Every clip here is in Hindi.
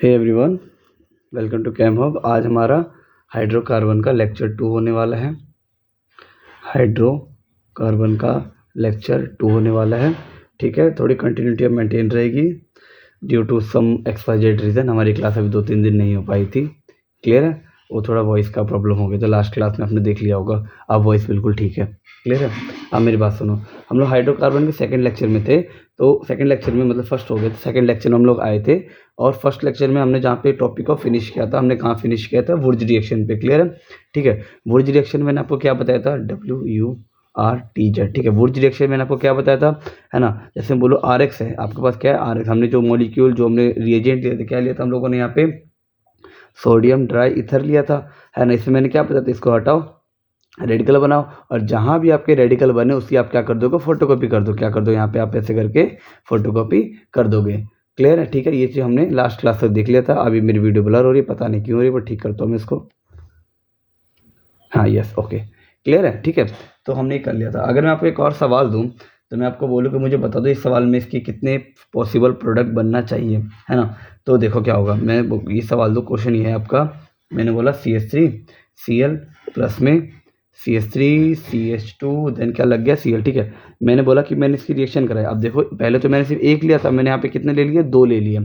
Hey everyone, welcome to Chem Hub. आज हमारा हाइड्रोकार्बन का लेक्चर 2 होने वाला है। हाइड्रोकार्बन का लेक्चर 2 होने वाला है। ठीक है, थोड़ी कंटिन्यूटी अब मेंटेन रहेगी due to some XYZ reason. हमारी क्लास अभी 2-3 दिन नहीं हो पाई थी। क्लियर है, वो थोड़ा वॉइस का प्रॉब्लम हो गया था। लास्ट क्लास में आपने देख लिया होगा, अब वॉइस बिल्कुल ठीक है। क्लियर है। अब मेरी बात सुनो, हम लोग हाइड्रोकार्बन के सेकंड लेक्चर में थे। तो सेकंड लेक्चर में मतलब फर्स्ट हो गए थे, सेकंड लेक्चर में हम लोग आए थे। और फर्स्ट लेक्चर में हमने जहाँ पे टॉपिक को फिनिश किया था, हमने कहाँ फिनिश किया था? वुर्ज रिएक्शन पे। क्लियर है, ठीक है। वुर्ज रिएक्शन मैंने आपको क्या बताया था? WURTZ। ठीक है, वुर्ज रिएक्शन मैंने आपको क्या बताया था, है ना? जैसे बोलो RX है, आपके पास क्या है? RX। हमने जो मॉलिक्यूल, जो हमने रिएजेंट लिया था, क्या लिया था हम लोगों ने यहाँ पे? सोडियम ड्राई ईथर लिया था, है ना? इसमें मैंने क्या बताया था? इसको हटाओ, रेडिकल बनाओ, और जहाँ भी आपके रेडिकल बने उसकी आप क्या कर दोगे? फोटोकॉपी कर दो। क्या कर दो? यहाँ पे आप ऐसे करके फोटोकॉपी कर दोगे। क्लियर है, ठीक है। ये चीज़ हमने लास्ट क्लास तक देख लिया था। अभी मेरी वीडियो ब्लर हो रही है, पता नहीं क्यों हो रही है, पर ठीक करता हूँ मैं इसको। हाँ, यस, ओके, क्लियर है, ठीक है। तो हमने कर लिया था। अगर मैं आपको एक और सवाल दूँ तो मैं आपको बोलूँ कि मुझे बता दो इस सवाल में इसके कितने पॉसिबल प्रोडक्ट बनना चाहिए, है ना? तो देखो क्या होगा। मैं ये सवाल दो, क्वेश्चन ये है आपका। मैंने बोला CH3 Cl प्लस में CH3 CH2 देन क्या लग गया? Cl। ठीक है, मैंने बोला कि मैंने इसकी रिएक्शन कराई। अब देखो, पहले तो मैंने सिर्फ एक लिया था, मैंने यहाँ पे कितने ले लिए? 2 ले लिए।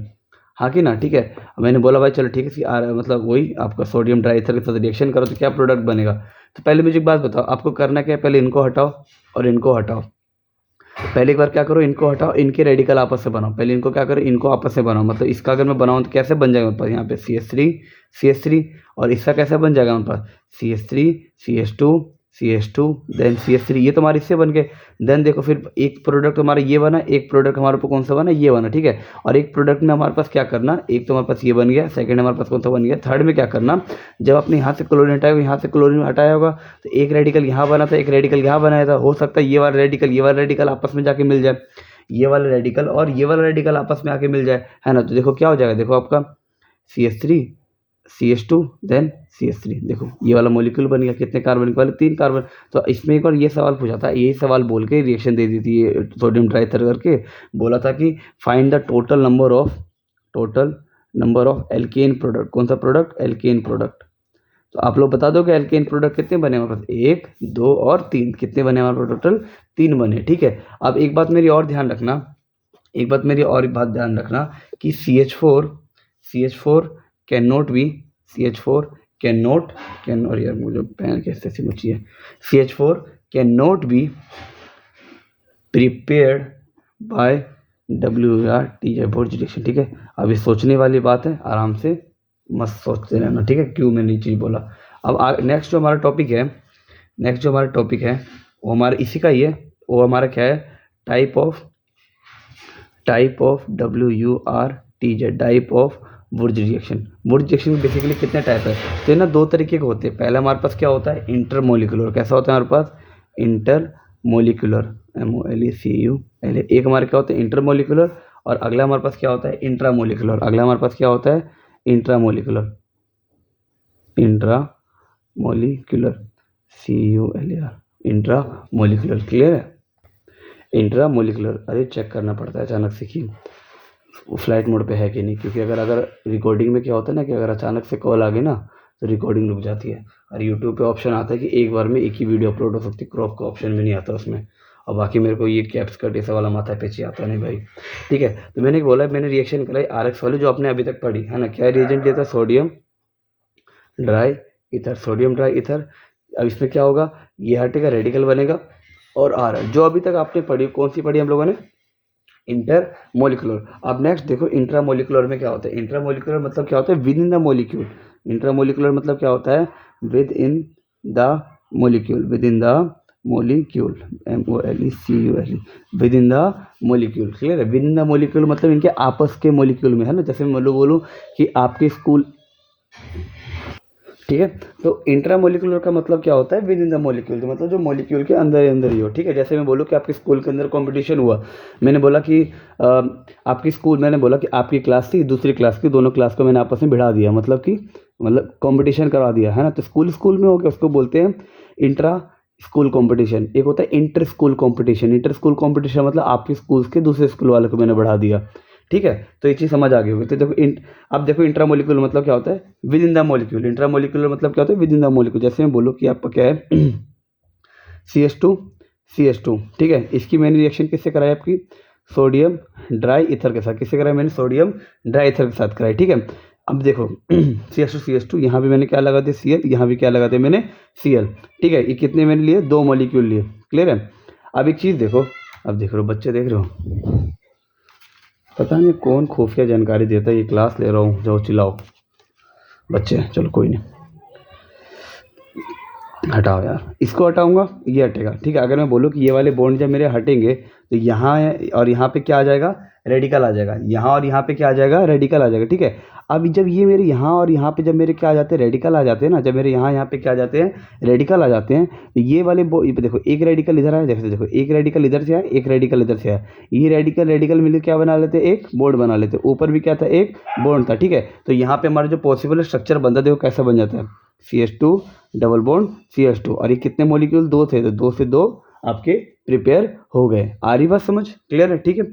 हाँ कि ना? ठीक है। मैंने बोला भाई चलो ठीक है, मतलब वही आपका सोडियम ईथर के साथ रिएक्शन करो तो क्या प्रोडक्ट बनेगा। तो पहले मुझे एक बात बताओ, आपको करना क्या है? पहले इनको हटाओ और इनको हटाओ। पहले एक बार क्या करो, इनको हटाओ, इनके रेडिकल आपस से बनाओ। पहले इनको क्या करो, इनको आपस से बनाओ। मतलब इसका अगर मैं बनाऊँ तो कैसे बन जाएगा मेरे पास? यहाँ पे CH3 और इसका कैसे बन जाएगा मेरे पास? CH3 CH2 then CH3। ये तो हमारे इससे बन गए। देन देखो, फिर एक प्रोडक्ट हमारा ये बना, एक प्रोडक्ट हमारे पास कौन सा बना? ये बना। ठीक है, और एक प्रोडक्ट में हमारे पास क्या करना? एक तो हमारे पास ये बन गया, सेकंड हमारे पास कौन सा बन गया? थर्ड में क्या करना? जब आपने यहाँ से क्लोरीन हटाया, यहाँ से क्लोरीन हटाया होगा, तो एक रेडिकल यहाँ बना था, एक रेडिकल यहाँ बनाया था। हो सकता है ये वाला रेडिकल आपस में जाके मिल जाए, ये वाला रेडिकल और ये वाला रेडिकल आपस में आके मिल जाए, है ना? तो देखो क्या हो जाएगा, देखो आपका CH3 CH2 देन CH3। देखो ये वाला मॉलिक्यूल बन गया। कितने कार्बन के वाले? 3 कार्बन। तो इसमें एक बार ये सवाल पूछा था, यही सवाल बोल के रिएक्शन दे दी थी, ये सोडियम ईथर करके बोला था कि find the total number of alkene product. कौन सा प्रोडक्ट? Alkene product. तो आप लोग बता दो कि एल्केन प्रोडक्ट कितने बने हमारे पास? 1, 2 और 3। कितने बने हमारे पास? टोटल 3 बने। ठीक है, अब एक बात मेरी और ध्यान रखना, कि CH4 can not B, CH4 can और यार मुझे पेन कैसे सी मुझी है, CH4 can not be prepared by WURTZ Wurtz reaction. ठीक है, अभी सोचने वाली बात है, आराम से मस्त सोचते रहना। ठीक है, क्यों मैंने ये चीज़ बोला। अब नेक्स्ट जो हमारा टॉपिक है वो हमारा इसी का ही है। वो हमारा क्या है? Type of WURTZ, type of Wurtz reaction. Wurtz reaction basically कितने टाइप है? तो ना 2 तरीके के होते हैं। पहला हमारे पास क्या होता है? इंटरमोलिकुलर। कैसा होता है हमारे पास? Intermolecular, MOLECULR। एक हमारे क्या होता है? इंटरमोलिकुलर। और अगला हमारे पास क्या होता है? इंट्रामोलिकुलर। अगला हमारे पास क्या होता है? Intramolecular CULR, intramolecular. क्लियर है, इंट्रामोलिकुलर। अरे चेक करना पड़ता है अचानक से कि फ्लाइट मोड पे है कि नहीं, क्योंकि अगर रिकॉर्डिंग में क्या होता है ना कि अगर अचानक से कॉल आ गई ना तो रिकॉर्डिंग रुक जाती है। और यूट्यूब पे ऑप्शन आता है कि एक बार में एक ही वीडियो अपलोड हो सकती है, क्रॉप का ऑप्शन भी नहीं आता उसमें। और बाकी मेरे को ये कैप्स कट ऐसा वाला माथा पेची आता नहीं भाई। ठीक है, तो मैंने बोला, मैंने रिएक्शन कराई RX वाली जो आपने अभी तक पढ़ी है ना। क्या रिएजेंट दिया था? Sodium dry ether. अब इसमें क्या होगा? ये हटेगा, रेडिकल बनेगा और जो अभी तक आपने पढ़ी, कौन सी पढ़ी हम लोगों ने? इंटरमोलिकुलर। अब नेक्स्ट देखो, इंट्रामोलिकुलर में क्या होता है? इंट्रामोलिकुलर मतलब क्या होता है? With in the molecule. Intramolecular मतलब क्या होता है? With in the molecule, MOLECULE, with in the molecule. Clear है, विद इन द मॉलिक्यूल मतलब इनके आपस के मॉलिक्यूल में, है ना? जैसे मैं बोलूँ कि आपके स्कूल, ठीक है। तो इंट्रामोलिकुलर का मतलब क्या होता है? विद इन द मॉलिक्यूल, मतलब जो मॉलिक्यूल के अंदर ही हो। ठीक है, जैसे मैं बोलूँ कि आपके स्कूल के अंदर कंपटीशन हुआ, मैंने बोला कि मैंने बोला कि आपकी क्लास थी, दूसरी क्लास की, दोनों क्लास को मैंने आपस में भिड़ा दिया, मतलब कंपटीशन करवा दिया, है ना? तो स्कूल में हो गया, उसको बोलते हैं इंट्रा स्कूल कंपटीशन। एक होता है inter school competition. Inter school competition मतलब आपके स्कूल के दूसरे स्कूल वाले को मैंने बढ़ा दिया। ठीक है, तो ये चीज़ समझ आ गई होगी। तो देखो अब देखो इंट्रामोलिकुलर मतलब क्या होता है, with in the molecule. Intramolecular मतलब क्या होता है, विद इन द मॉलिक्यूल। जैसे मैं बोलूँ कि आपका क्या है CH2, ठीक है, इसकी मैंने रिएक्शन किससे कराई, आपकी सोडियम ड्राई ईथर के साथ। किससे कराई मैंने, सोडियम ड्राई ईथर के साथ कराई, ठीक है। अब देखो CH2 यहाँ भी मैंने क्या लगा दिया Cl, यहाँ भी क्या लगा दिया मैंने Cl, ठीक है। ये कितने मैंने लिए, 2 मॉलिक्यूल लिए, क्लियर है। अब एक चीज़ देखो, अब देख रहे हो बच्चे, देख रहे हो, पता नहीं कौन खुफिया जानकारी देता है, ये क्लास ले रहा हूँ, जाओ चिल्लाओ बच्चे, चलो कोई नहीं, हटाओ यार, इसको हटाऊंगा ये हटेगा, ठीक है। अगर मैं बोलूँ कि ये वाले बॉन्ड जब मेरे हटेंगे तो यहाँ और यहाँ पे क्या आ जाएगा, रेडिकल आ जाएगा। यहाँ और यहाँ पे क्या आ जाएगा, रेडिकल आ जाएगा, ठीक है। अब जब ये मेरे यहाँ और यहाँ पे जब मेरे क्या आ जाते हैं, रेडिकल आ जाते हैं ना, जब मेरे यहाँ पे क्या आ जाते हैं, रेडिकल आ जाते हैं, तो ये वाले देखो एक रेडिकल इधर आया, देखो एक रेडिकल इधर से आया, एक रेडिकल इधर से आया, ये रेडिकल मिलकर क्या बना लेते, एक बॉन्ड बना लेते। ऊपर भी क्या था, एक बॉन्ड था, ठीक है। तो यहाँ पे हमारा जो पॉसिबल स्ट्रक्चर बनता है, देखो कैसा बन जाता है, CH2 डबल बॉन्ड CH2, और ये कितने मॉलिक्यूल, 2 थे, तो 2 से 2 आपके प्रिपेयर हो गए। आ रही बात समझ, क्लियर है, ठीक है।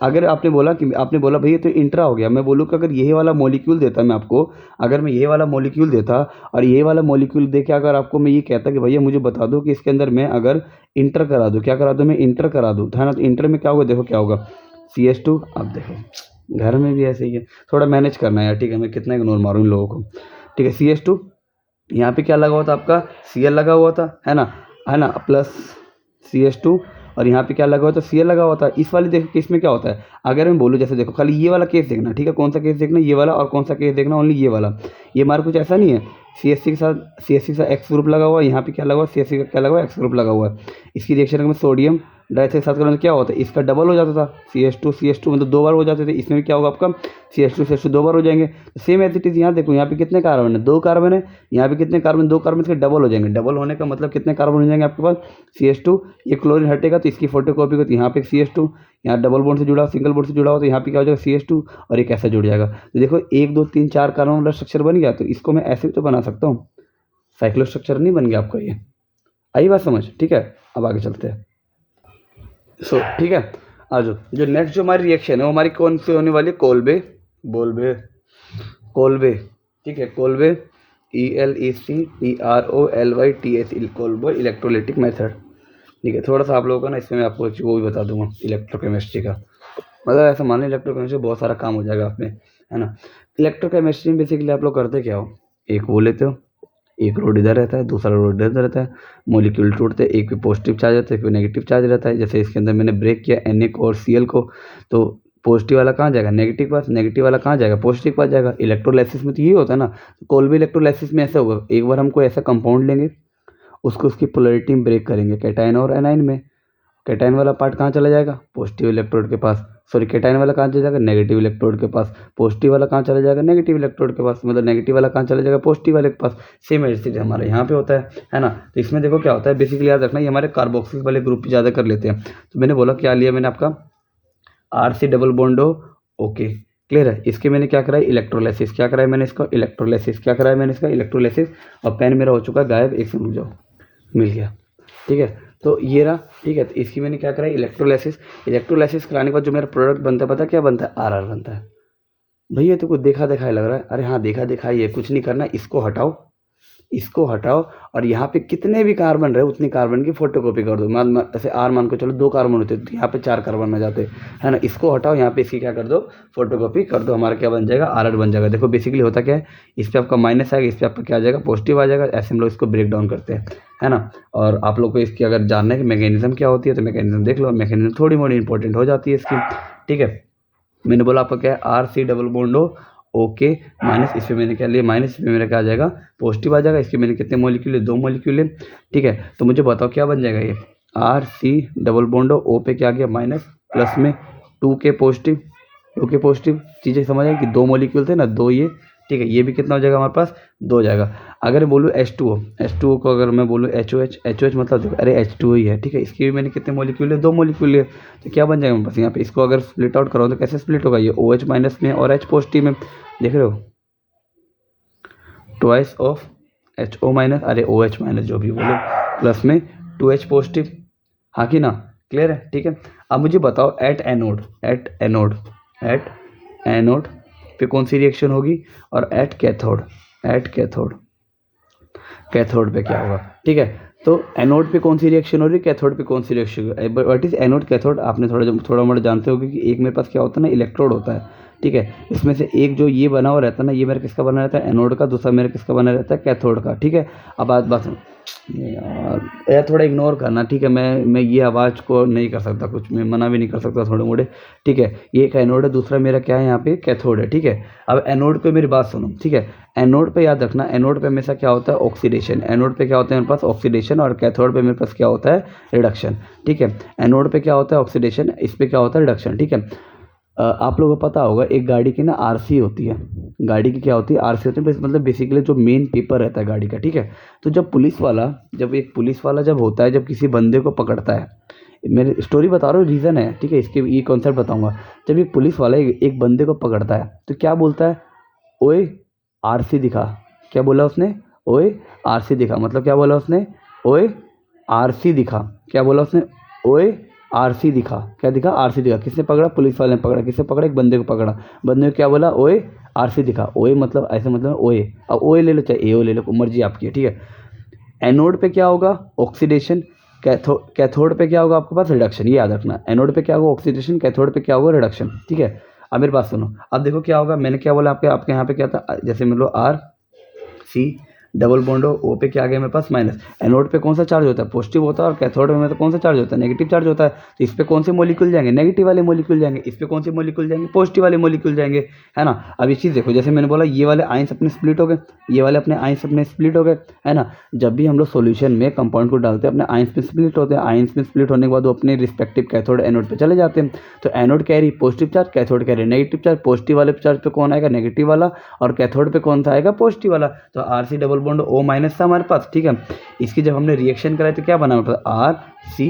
अगर आपने बोला भैया तो इंट्रा हो गया, मैं बोलूँ कि अगर यही वाला मॉलिक्यूल देता मैं आपको, अगर मैं ये वाला मॉलिक्यूल देता और ये वाला मॉलिक्यूल दे के अगर आपको मैं ये कहता कि भैया मुझे बता दो कि इसके अंदर मैं अगर इंटर करा दूँ, क्या करा दूँ मैं, इंटर करा दूँ, है ना। तो इंटर में क्या होगा, देखो क्या होगा, CH2, अब देखो घर में भी ऐसे ही है, थोड़ा मैनेज करना है यार, ठीक है। मैं कितना इग्नोर मारूँ इन लोगों को, ठीक है। CH2, यहाँ पे क्या लगा हुआ था आपका, Cl लगा हुआ था, है ना, प्लस CH2, और यहाँ पे क्या लगा हुआ था, Cl लगा हुआ था। इस वाले देखो केस में क्या होता है, अगर मैं बोलूँ, जैसे देखो खाली ये वाला केस देखना, ठीक है। कौन सा केस देखना, ये वाला, और कौन सा केस देखना, ओनली ये वाला। ये हमारा कुछ ऐसा नहीं है, CH3 के साथ X ग्रुप लगा हुआ है, यहाँ पे क्या लगा हुआ है, CH3 का क्या लगा हुआ है, X ग्रुप लगा हुआ है। इसकी रिएक्शन अगर मैं सोडियम डाई के साथ करूँ तो क्या होता है, इसका डबल हो जाता था, CH2 मतलब 2 बार हो जाते थे। इसमें क्या होगा आपका, CH2 2 बार हो जाएंगे। सेम एज इट इज़ यहाँ देखो, यहाँ पे कितने कार्बन है, 2 कार्बन है, यहाँ पे कितने कार्बन, 2 कार्बन, इसके डबल हो जाएंगे। डबल होने का मतलब कितने कार्बन हो जाएंगे आपके पास, CH2, ये क्लोरीन हटेगा तो इसकी फोटोकॉपी को, तो यहाँ पे CH2, यहाँ डबल बॉन्ड से जुड़ा, सिंगल बॉन्ड से जुड़ा हो, तो यहाँ पे क्या हो जाएगा, CH2, और एक ऐसा जुड़ जाएगा। तो देखो 1 2 3 4 कार्बन वाला स्ट्रक्चर बन गया। तो इसको मैं ऐसे भी तो बना सकता हूँ, साइक्लो स्ट्रक्चर नहीं बन गया आपका ये, आई बात समझ, ठीक है। अब आगे चलते हैं, ठीक है। आ जाओ, जो नेक्स्ट जो हमारी रिएक्शन है वो हमारी कौन सी होने वाली है, कोल्बे, ठीक है। Kolbe ELECTROLYTH, Kolbe electrolytic method, ठीक है। थोड़ा सा आप लोगों का ना इसमें मैं आपको वो भी बता दूंगा इलेक्ट्रोकेमिस्ट्री का, मतलब ऐसा मान लो इलेक्ट्रोकेमिस्ट्री बहुत सारा काम हो जाएगा आप में, है ना। इलेक्ट्रोकेमिस्ट्री में बेसिकली आप लोग करते क्या हो, एक वो लेते हो, एक रोड इधर रहता है, दूसरा रोड इधर रहता है, मॉलिक्यूल टूटते हैं, एक पे पॉजिटिव चार्ज रहता है, एक पे नेगेटिव चार्ज रहता है। जैसे इसके अंदर मैंने ब्रेक किया Na को और Cl को, तो पॉजिटिव वाला कहाँ जाएगा, नेगेटिव पास, नेगेटिव वाला कहाँ जाएगा, पॉजिटिव पास जाएगा। इलेक्ट्रोलाइसिस में तो यही होता है ना। कोल्बे इलेक्ट्रोलाइसिस में ऐसा होगा, एक बार हमको ऐसा कंपाउंड लेंगे, उसको उसकी पोलैरिटी में ब्रेक करेंगे, कैटायन और एनायन में। कैटायन वाला पार्ट कहाँ चला जाएगा, पॉजिटिव इलेक्ट्रोड के पास, सॉरी कैटायन वाला कहाँ चला जाएगा, नेगेटिव इलेक्ट्रोड के पास। पॉजिटिव वाला कहाँ चला जाएगा, नेगेटिव इलेक्ट्रोड के पास, मतलब नेगेटिव वाला कहाँ चला जाएगा, पॉजिटिव वाले के पास। सेम एसिड हमारा यहाँ पे होता है ना। तो इसमें देखो क्या होता है, बेसिकली याद रखना, ये हमारे कार्बोक्सिल वाले ग्रुप ज़्यादा कर लेते हैं। तो मैंने बोला क्या लिया मैंने आपका RC double bond okay, clear है। इसके मैंने क्या कराया, इलेक्ट्रोलाइसिस, क्या कराया मैंने इसका, इलेक्ट्रोलाइसिस, क्या कराया मैंने इसका, इलेक्ट्रोलाइसिस। और पेन मेरा हो चुका है गायब, एक से रुक जाओ, मिल गया, ठीक है। तो ये रहा, ठीक है। तो इसकी मैंने क्या कराई, इलेक्ट्रोलाइसिस कराने के बाद जो मेरा प्रोडक्ट बनता है, पता क्या बनता है, RR बनता है। भैया तो कुछ देखा दिखाई लग रहा है, अरे हाँ देखा दिखाई है, कुछ नहीं करना, इसको हटाओ और यहाँ पे कितने भी कार्बन रहे उतनी कार्बन की फोटोकॉपी कर दो। ऐसे R मान को चलो 2 कार्बन होते तो यहाँ पे 4 कार्बन आ जाते, है ना। इसको हटाओ, यहाँ पे इसकी क्या कर दो, फोटोकॉपी कर दो, हमारा क्या बन जाएगा, RR बन जाएगा। देखो बेसिकली होता क्या है, इस पर आपका माइनस आएगा, इस पर आपका क्या आ जाएगा, पॉजिटिव आ जाएगा। ऐसे हम लोग इसको ब्रेक डाउन करते हैं, है ना। और आप लोग को इसकी अगर जानना है कि मैकेनिज्म क्या होती है तो मैकेनिज्म देख लो, मैकेनिज्म थोड़ी मोड़ी इंपॉर्टेंट हो जाती है इसकी, ठीक है। मैंने बोला आपका क्या है, RC double bond okay minus, इस पर मैंने क्या लिया माइनस, इस पर मेरा क्या आ जाएगा, पॉजिटिव आ जाएगा। इसके मैंने कितने मॉलिक्यूल है, 2 मॉलिक्यूल है, ठीक है। तो मुझे बताओ क्या बन जाएगा ये, RC डबल बॉन्ड O पे क्या गया माइनस, प्लस में 2 के पॉजिटिव चीज़ें समझ आए कि 2 मॉलिक्यूल थे ना, 2 ये, ठीक है। ये भी कितना हो जाएगा हमारे पास, 2 हो जाएगा। अगर बोलूँ H2O को अगर मैं बोलूँ HOH मतलब देखो अरे H2O ही है, ठीक है। इसकी भी मैंने कितने मॉलिक्यूल है, 2 मॉलिक्यूल है। तो क्या बन जाएगा मेरे पास यहाँ पे, इसको अगर स्प्लिट आउट करो तो कैसे स्प्लिट होगा, ये OH माइनस में और H पॉजिटिव में, देख रहे हो, ट्वाइस ऑफ HO माइनस, अरे OH माइनस जो भी बोलो, प्लस में 2H पॉजिटिव, हाँ कि ना, क्लियर है, ठीक है। अब मुझे बताओ एट एनोड एनोड पे कौन सी रिएक्शन होगी, और एट कैथोड कैथोड पे क्या होगा, ठीक है। तो एनोड पे कौन सी रिएक्शन हो रही है, कैथोड पे कौन सी reaction, what is anode cathode आपने थोड़ा मोड़ा जानते होगे कि एक मेरे पास क्या होता है ना, इलेक्ट्रोड होता है, ठीक है। इसमें से एक जो ये बना हुआ रहता है ना, ये मेरा किसका बना रहता है, एनोड का, दूसरा मेरा किसका बना रहता है, कैथोड का, ठीक है। अब बात यार थोड़ा इग्नोर करना, ठीक है। मैं ये आवाज़ को नहीं कर सकता कुछ, मैं मना भी नहीं कर सकता थोड़े मोड़े, ठीक है। ये एक एनोड है, दूसरा मेरा क्या है यहाँ पे, कैथोड है, ठीक है। अब एनोड पे मेरी बात सुनो, ठीक है। एनोड पे याद रखना, एनोड पे हमेशा क्या होता है, ऑक्सीडेशन। एनोड पे क्या होता है मेरे पास, ऑक्सीडेशन, और कैथोड पे मेरे पास क्या होता है, रिडक्शन, ठीक है। एनोड पे क्या होता है, ऑक्सीडेशन, इस पे क्या होता है, रिडक्शन, ठीक है। आप लोगों को पता होगा एक गाड़ी की ना आरसी होती है, गाड़ी की क्या होती है, आरसी होती है, मतलब बेसिकली जो मेन पेपर रहता है गाड़ी का, ठीक है। तो जब एक पुलिस वाला जब होता है, जब किसी बंदे को पकड़ता है, मेरी स्टोरी बता रहा हूँ, रीज़न है, ठीक है, इसके ये कॉन्सेप्ट बताऊंगा। जब एक पुलिस वाला एक बंदे को पकड़ता है तो क्या बोलता है, ओए आरसी दिखा। क्या बोला उसने, ओए आरसी दिखा, मतलब क्या बोला उसने, ओए आरसी दिखा। क्या बोला उसने, ओए आरसी दिखा। क्या दिखा, आरसी दिखा। किसने पकड़ा, पुलिस वाले ने पकड़ा। किसने पकड़ा, एक बंदे को पकड़ा। बंदे को क्या बोला, ओए आरसी दिखा। ओए मतलब ऐसे मतलब ओए, अब ओए ले लो चाहे एओ ले लो, मर्जी आपकी है, ठीक है। एनोड पे क्या होगा, ऑक्सीडेशन, कैथोड पे क्या होगा आपके पास, रिडक्शन। ये याद रखना, एनोड पे क्या होगा, ऑक्सीडेशन, कैथोड पे क्या होगा, रिडक्शन, ठीक है। अब मेरी बात सुनो, अब देखो क्या होगा, मैंने क्या बोला आपके यहाँ पे क्या था, जैसे मान लो आर सी डबल बॉन्ड हो, ओ पे क्या आ गया मेरे पास, माइनस। एनोड पे कौन सा चार्ज होता है, पॉजिटिव होता है, और कैथोड में तो कौन सा चार्ज होता है, नेगेटिव चार्ज होता है। तो इस पे कौन से मॉलिक्यूल जाएंगे, नेगेटिव वाले मॉलिक्यूल जाएंगे। इस पे कौन से मॉलिक्यूल जाएंगे, पॉजिटिव वाले मॉलिक्यूल जाएंगे, है ना। अब इस चीज़ देखो, जैसे मैंने बोला ये वाले आयंस अपने स्प्लिट हो गए, ये वाले अपने आयंस अपने स्प्लिट हो गए, है ना। जब भी हम लोग सॉल्यूशन में कंपाउंड को डालते हैं, अपने आयंस में स्प्लिट होते हैं। आयंस में स्प्लिट होने के बाद वो अपने रिस्पेक्टिव कैथोड एनोड पे चले जाते हैं। तो anode carry positive charge, cathode carry negative charge. Positive वाले चार्ज पे कौन आएगा, नेगेटिव वाला, और कैथोड पे कौन सा आएगा, पॉजिटिव वाला। तो R C double bond O minus था हमारे पास, ठीक है। इसकी जब हमने रिएक्शन कराई तो क्या बना हमारे पास, आर सी,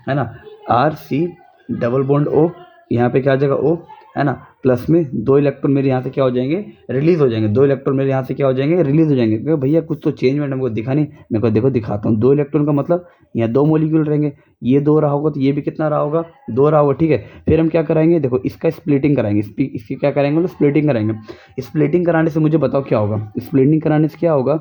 है ना, R C double bond O, यहाँ पे क्या आ जाएगा, ओ, है ना, प्लस में 2 इलेक्ट्रॉन मेरे यहाँ से क्या हो जाएंगे, रिलीज हो जाएंगे। 2 इलेक्ट्रॉन मेरे यहाँ से क्या हो जाएंगे, रिलीज हो जाएंगे। क्योंकि भैया कुछ तो चेंजमेंट हमको दिखा नहीं, मेरे को देखो दिखाता हूँ। 2 इलेक्ट्रॉन का मतलब यहाँ 2 मॉलिक्यूल रहेंगे, ये 2 रहा होगा तो ये भी कितना रहा होगा, 2 रहा होगा, ठीक है। फिर हम क्या कराएंगे, देखो इसका स्प्लिटिंग कराएंगे, इसकी क्या कराएंगे, मतलब स्प्लिटिंग कराएंगे। स्प्लिटिंग कराने से मुझे बताओ क्या होगा, स्प्लिटिंग कराने से क्या होगा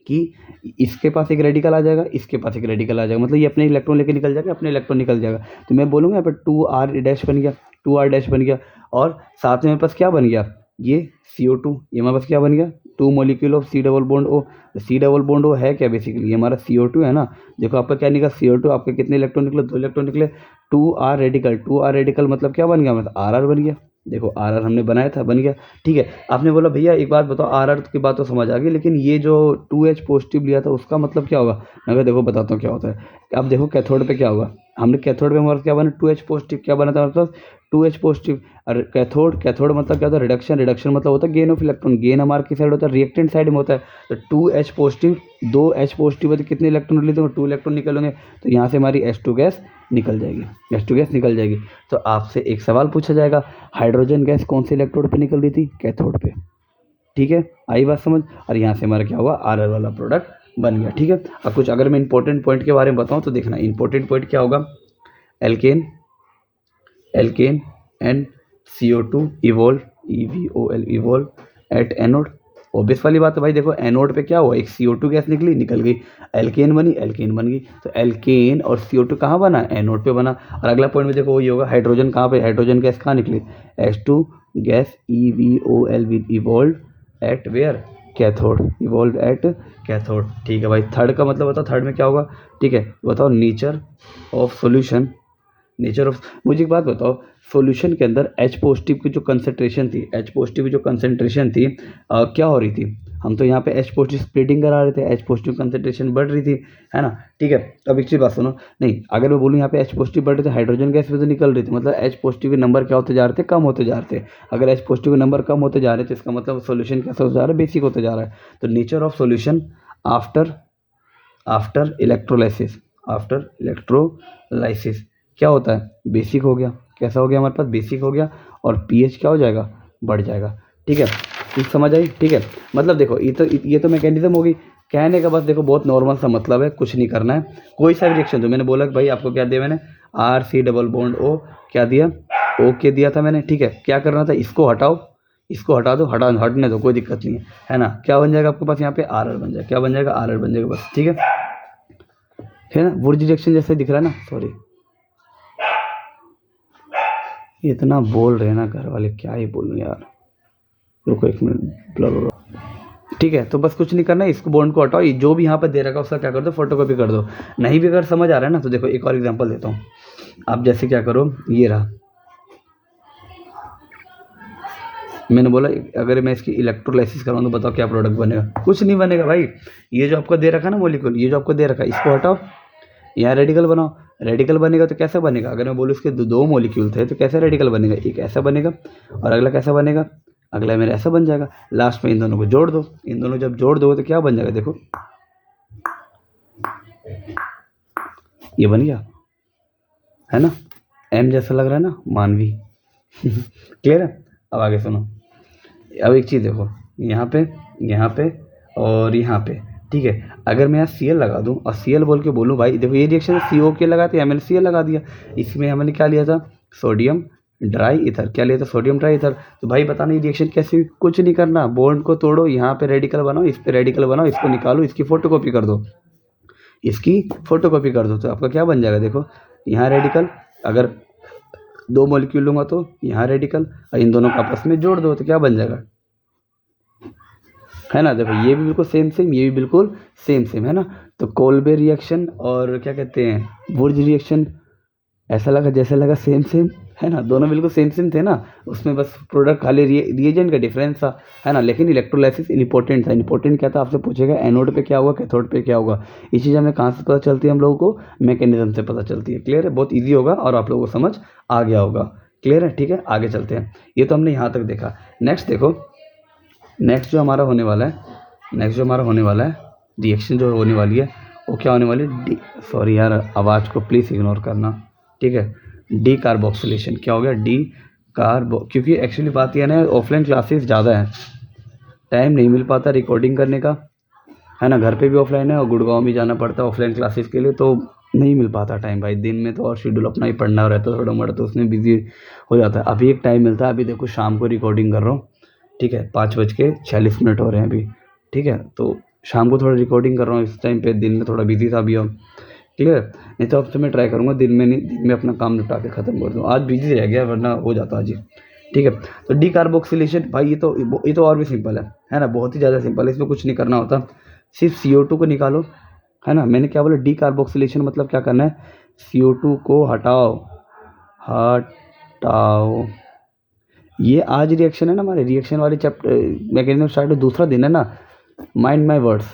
कि इसके पास एक रेडिकल आ जाएगा, इसके पास एक रेडिकल आ जाएगा, मतलब ये अपने इलेक्ट्रॉन लेके निकल जाएगा, अपने इलेक्ट्रॉन निकल जाएगा। तो मैं बोलूँगा यहाँ पर 2r डैश बन गया, 2r डैश बन गया। और साथ में मेरे पास क्या बन गया, ये CO2, ये हमारे पास क्या बन गया, 2 molecule of C double bond O. C double bond O है क्या, बेसिकली ये हमारा CO2 है ना। देखो आपका क्या निकला, CO2, आपके कितने इलेक्ट्रॉन निकले, 2 इलेक्ट्रॉन निकले। 2r रेडिकल, 2r रेडिकल मतलब क्या बन गया, मतलब RR बन गया। देखो आर आर हमने बनाया था, बन गया, ठीक है। आपने बोला भैया एक बात बताओ, आर आर की बात तो समझ आ गई, लेकिन ये जो 2H पॉजिटिव लिया था उसका मतलब क्या होगा। मैं कहा देखो बताता हूँ क्या होता है। अब देखो कैथोड पे क्या होगा, हमने कैथोड पे हमारे क्या बना, 2H पॉजिटिव। क्या बना था हमारे पास, 2H पॉजिटिव। और कैथोड मतलब क्या होता है, रिडक्शन। रिडक्शन मतलब होता है गेन ऑफ इलेक्ट्रॉन। गेन हमारे किस साइड होता है, रिएक्टेंट साइड में होता है। तो 2H पॉजिटिव, 2H पॉजिटिव है तो कितने इलेक्ट्रॉन रिलीज होंगे, 2 इलेक्ट्रॉन निकलेंगे। तो यहाँ से हमारी H2 गैस निकल जाएगी, H2 गैस निकल जाएगी। तो आपसे एक सवाल पूछा जाएगा, हाइड्रोजन गैस कौन से इलेक्ट्रोड पे निकल रही थी, कैथोड पे, ठीक है। आई बात समझ। और यहाँ से हमारा क्या हुआ, RR वाला प्रोडक्ट बन गया, ठीक है। अब कुछ अगर मैं इंपॉर्टेंट पॉइंट के बारे में बताऊँ तो देखना, इंपॉर्टेंट पॉइंट क्या होगा, alkene and CO2 evolve, EVOL evolve at anode. Obvious वाली बात है भाई, देखो एनोड पे क्या हुआ, एक CO2 गैस निकली, निकल गई, एल्केन बन गई। तो एल्केन और CO2 कहाँ बना, एनोड पे बना। और अगला पॉइंट में देखो वही होगा, हाइड्रोजन कहाँ पे, हाइड्रोजन गैस कहाँ निकली, H2 gas, EVOL evolve at where, cathode, evolve at cathode, ठीक है भाई। थर्ड का मतलब बताओ, थर्ड में क्या होगा, ठीक है, बताओ nature of solution. Nature of, मुझे एक बात बताओ, सॉल्यूशन के अंदर H पॉजिटिव की जो कंसंट्रेशन थी, H पॉजिटिव की जो कंसंट्रेशन थी, क्या हो रही थी, हम तो यहाँ पे H पॉजिटिव स्प्लिटिंग करा रहे थे, H पॉजिटिव कंसंट्रेशन बढ़ रही थी, है ना, ठीक है। अब एक चीज़ बात सुनो, नहीं अगर मैं बोलूँ यहाँ पे H पॉजिटिव बढ़ रहे थे, हाइड्रोजन गैस भी तो निकल रही थी, मतलब H पॉजिटिव के नंबर क्या होते जा रहे थे, कम होते जा रहे थे। अगर H पॉजिटिव के नंबर कम होते जा रहे थे, इसका मतलब सोल्यूशन कैसा होता जा रहा है, बेसिक होते जा रहा है। तो nature of solution after electrolysis क्या होता है, बेसिक हो गया। कैसा हो गया हमारे पास, बेसिक हो गया। और pH क्या हो जाएगा, बढ़ जाएगा, ठीक है। ठीक समझ आई, ठीक है। मतलब देखो ये तो मैकेनिज्म होगी कहने का, बस देखो बहुत नॉर्मल सा मतलब है, कुछ नहीं करना है। कोई सा रिएक्शन, तो मैंने बोला कि भाई आपको क्या दिया मैंने, RC डबल बॉन्ड O क्या दिया, ओके दिया था मैंने, ठीक है। क्या करना था, इसको हटाओ, इसको हटा दो, हटने दो, कोई दिक्कत नहीं है ना। क्या बन जाएगा आपके पास यहाँ पे, आर आर बन जाएगा। क्या बन जाएगा, आर आर बन जाएगा बस, ठीक है ना। वुर्ज रिएक्शन जैसे दिख रहा है ना, सॉरी इतना बोल रहे हैं ना घर वाले, क्या ही बोलूं यार, रुको एक मिनट, ब्लर हो रहा। ठीक है, तो बस कुछ नहीं करना है, इसको बॉन्ड को हटाओ, ये जो भी यहाँ पर दे रखा है उसका क्या कर दो, फोटोकॉपी कर दो। नहीं भी अगर समझ आ रहा है ना, तो देखो एक और एग्जांपल देता हूँ। आप जैसे क्या करो, ये रहा, मैंने बोला अगर मैं इसकी इलेक्ट्रोलाइसिस कराऊँ तो बताओ क्या प्रोडक्ट बनेगा, कुछ नहीं बनेगा भाई। ये जो आपको दे रखा है ना मॉलिक्यूल, ये जो आपको दे रखा है, इसको हटाओ, यहाँ रेडिकल बनाओ। रेडिकल बनेगा तो कैसे बनेगा, अगर मैं बोलूँ इसके दो मॉलिक्यूल थे तो कैसे रेडिकल बनेगा, एक ऐसा बनेगा और अगला कैसा बनेगा, अगला मेरा ऐसा बन जाएगा। लास्ट में इन दोनों को जोड़ दो, इन दोनों जब जोड़ दो तो क्या बन जाएगा, देखो ये बन गया, है ना। एम जैसा लग रहा है ना, मानवी। क्लियर है। अब आगे सुनो, अब एक चीज़ देखो, यहाँ पे और यहाँ पे, ठीक है। अगर मैं यहाँ Cl लगा दूँ और Cl बोल के बोलूँ भाई देखो ये रिएक्शन CO के लगाते हैं, मैंने Cl लगा दिया। इसमें हमने क्या लिया था, सोडियम ड्राई ईथर, क्या लिया था, सोडियम ड्राई ईथर। तो भाई बताना ये रिएक्शन कैसे हुई, कुछ नहीं करना, बॉन्ड को तोड़ो, यहाँ पे रेडिकल बनाओ, इस पे रेडिकल बनाओ, इसको निकालो, इसकी फोटोकॉपी कर दो, इसकी फोटोकॉपी कर दो, तो आपका क्या बन जाएगा, देखो यहाँ रेडिकल, अगर दो मॉलिक्यूल लूँगा तो यहाँ रेडिकल, और इन दोनों को आपस में जोड़ दो तो क्या बन जाएगा, है ना। देखो ये भी बिल्कुल सेम सेम, ये भी बिल्कुल सेम सेम, है ना। तो कोल्बे रिएक्शन और क्या कहते हैं वुर्ज रिएक्शन, ऐसा लगा जैसे लगा सेम सेम, है ना, दोनों बिल्कुल सेम सेम थे ना। उसमें बस प्रोडक्ट खाली रिएजेंट का डिफरेंस था, है ना। लेकिन इलेक्ट्रोलाइसिस इंपॉर्टेंट था। इंपॉर्टेंट क्या था, आपसे पूछेगा एनोड पे क्या होगा, कैथोड पे क्या होगा। ये चीज़ हमें कहाँ से पता चलती है, हम लोगों को मैकेनिज्म से पता चलती है। क्लियर है, बहुत ईजी होगा और आप लोगों को समझ आ गया होगा। क्लियर है, ठीक है, आगे चलते हैं। ये तो हमने यहाँ तक देखा। नेक्स्ट देखो, नेक्स्ट जो हमारा होने वाला है, रिएक्शन जो होने वाली है वो क्या होने वाली है, सॉरी यार आवाज़ को प्लीज़ इग्नोर करना, ठीक है। डी कार्बोक्सिलेशन, क्या हो गया, डी कार्बो, क्योंकि एक्चुअली बात यह है ना, ऑफलाइन क्लासेस ज़्यादा है, टाइम नहीं मिल पाता रिकॉर्डिंग करने का, है ना। घर पे भी ऑफलाइन है और गुड़गांव भी जाना पड़ता है ऑफलाइन क्लासेस के लिए, तो नहीं मिल पाता टाइम भाई। दिन में तो और शेड्यूल अपना ही पढ़ना रहता है थोड़ा मोड़ा, तो उसमें बिजी हो जाता है। अभी एक टाइम मिलता है, अभी देखो शाम को रिकॉर्डिंग कर रहा हूँ, ठीक है, 5:46 हो रहे हैं अभी, ठीक है। तो शाम को थोड़ा रिकॉर्डिंग कर रहा हूँ इस टाइम पे, दिन में थोड़ा बिजी था अभी अब। क्लियर, नहीं तो अब से मैं ट्राई करूँगा दिन में, नहीं दिन में अपना काम निपटा के ख़त्म कर दूँ। आज बिजी रह गया वरना हो जाता आज ही, ठीक है। तो डी कार्बोक्सिलेशन भाई ये तो और भी सिंपल है ना, बहुत ही ज़्यादा सिंपल है, इसमें कुछ नहीं करना होता, सिर्फ CO2 को निकालो, है ना। मैंने क्या बोला, डी कार्बोक्सिलेशन मतलब क्या करना है, CO2 को हटाओ, ये आज रिएक्शन है ना, हमारे रिएक्शन वाले चैप्टर मैकेनिज्म स्टार्ट दूसरा दिन है ना। माइंड माय वर्ड्स,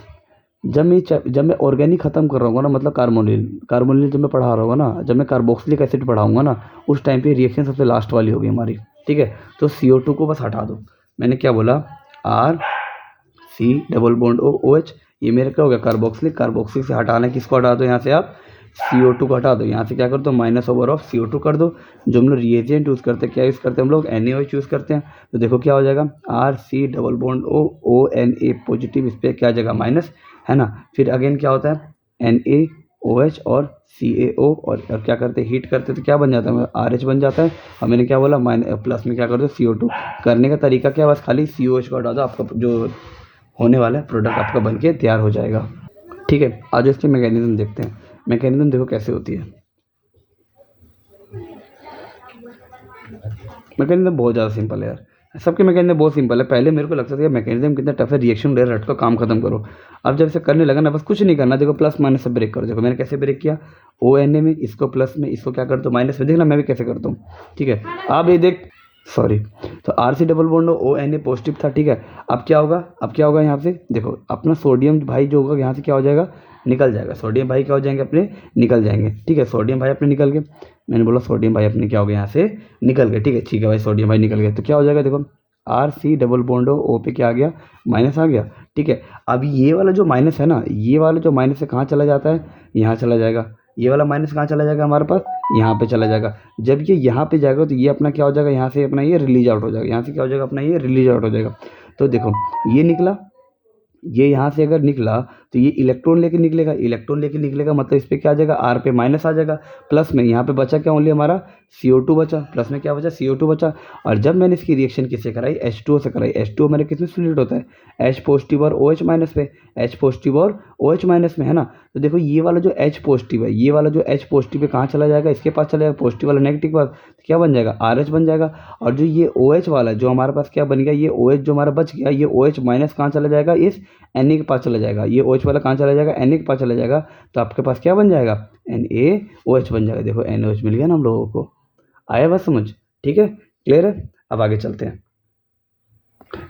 जब मैं ऑर्गेनिक ख़त्म कर रहा हूँ ना, मतलब कार्बोनिल जब मैं पढ़ा रहा हूँ ना, जब मैं कार्बोक्सिलिक एसिड पढ़ाऊँगा ना, उस टाइम पे रिएक्शन सबसे लास्ट वाली होगी हमारी, ठीक है। तो CO2 को बस हटा दो। मैंने क्या बोला, RC डबल बॉन्ड OH, ये मेरा क्या हो गया, कार्बोक्सिलिक से हटाना है, किसको हटा दो, यहाँ से आप CO2 को हटा दो, यहाँ से क्या कर दो, -/CO2 कर दो। जो हम लोग रिएजेंट यूज़ करते हैं, क्या यूज़ करते हैं हम लोग, NaOH यूज़ करते हैं। तो देखो क्या हो जाएगा, RC double bond ONA positive, इस पर क्या जगह माइनस, है ना। फिर अगेन क्या होता है, NaOH और CaO, और क्या करते हैं, हीट करते तो क्या बन जाता है, RH बन जाता है। और मैंने क्या बोला, प्लस में क्या कर दो, CO2। करने का तरीका क्या, बस खाली COH को हटा दो, आपका जो होने वाला है प्रोडक्ट आपका बन के तैयार हो जाएगा, ठीक है। आज इसके मैकेनिज्म देखते हैं। मैकेनिज्म देखो कैसे होती है, मैकेनिज्म बहुत ज़्यादा सिंपल है यार, सबके मैकेनिज्म बहुत सिंपल है। पहले मेरे को लगता था कि मैकेनिज्म कितना टफ है, रिएक्शन ले रट का काम खत्म करो। अब जब से करने लगा ना, बस कुछ नहीं करना, देखो प्लस माइनस से ब्रेक करो। देखो मैंने कैसे ब्रेक किया, ONA में इसको प्लस में, इसको क्या करता हूँ माइनस में, देखना मैं भी कैसे करता हूँ, ठीक है। अब ये देख, सॉरी, तो RC double bond ONA positive था, ठीक है। अब क्या होगा यहाँ से, देखो अपना सोडियम भाई जो होगा यहाँ से क्या हो जाएगा, निकल जाएगा। सोडियम भाई क्या हो जाएंगे, अपने निकल जाएंगे, ठीक है। सोडियम भाई अपने निकल गए, मैंने बोला सोडियम भाई अपने क्या हो गए, यहाँ से निकल गए, ठीक है भाई, सोडियम भाई निकल गए। तो क्या हो जाएगा, देखो RC डबल बॉन्ड O पे क्या आ गया, माइनस आ गया, ठीक है। अब ये वाला जो माइनस है ना, ये वाला जो माइनस है कहाँ चला जाता है, यहाँ चला जाएगा। ये वाला माइनस कहाँ चला जाएगा हमारे पास, यहाँ पे चला जाएगा। जब ये यहाँ पे जाएगा तो ये अपना क्या हो जाएगा, यहाँ से अपना ये रिलीज आउट हो जाएगा, यहाँ से क्या हो जाएगा, अपना ये रिलीज आउट हो जाएगा। तो देखो ये निकला, ये यहाँ से अगर निकला तो ये इलेक्ट्रॉन लेके निकलेगा, मतलब इस पर क्या आ जाएगा, R पे माइनस आ जाएगा, प्लस में यहाँ पे बचा क्या ओनली हमारा CO2 बचा, प्लस में क्या बचा CO2 बचा। और जब मैंने इसकी रिएक्शन किससे कराई, H2O से कराई। H2O मेरे किस में सॉल्यूट होता है, H पॉजिटिव और OH माइनस पे, H पॉजिटिव और OH माइनस में, है ना। तो देखो ये वाला जो H पॉजिटिव है, ये वाला जो H पॉजिटिव है कहाँ चला जाएगा, इसके पास चला जाएगा, पॉजिटिव वाला नेगेटिव के पास, तो क्या बन जाएगा RH बन जाएगा। और जो ये OH वाला जो हमारे पास क्या बन गया, ये OH जो हमारा बच गया, ये OH माइनस कहाँ चला जाएगा, इस Na के पास चला जाएगा। ये OH वाला कहाँ चला जाएगा, Na के पास चला जाएगा। तो आपके पास क्या बन जाएगा, NaOH बन जाएगा। देखो NaOH मिल गया ना हम लोगों को, आया बस समझ, ठीक है, क्लियर है। अब आगे चलते हैं,